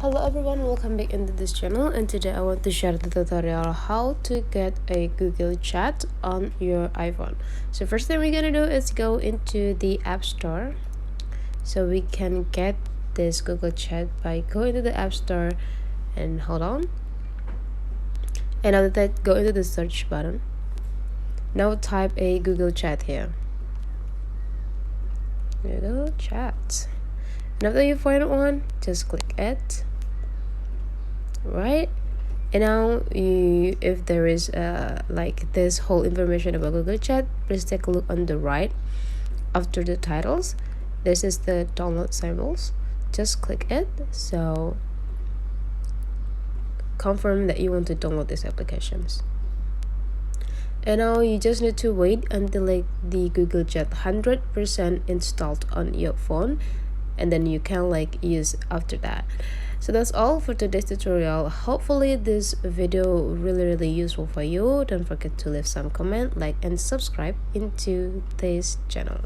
Hello everyone, welcome back into this channel, and today I want to share the tutorial how to get a Google Chat on your iPhone. So first thing we're gonna do is go into the App Store. So we can get this Google Chat by going to the App Store and hold on. And after that, go into the search button. Now type a Google Chat here. Google Chat. And after you find one, just click it. Right, and now if there is like this whole information about Google Chat, please take a look on the right. After the titles, this is the download symbols. Just click it. So confirm that you want to download these applications. And now you just need to wait until like the Google Chat 100% installed on your phone, and then you can like use after that. So that's all for today's tutorial. Hopefully this video really useful for you. Don't forget to leave some comment, like, and subscribe into this channel.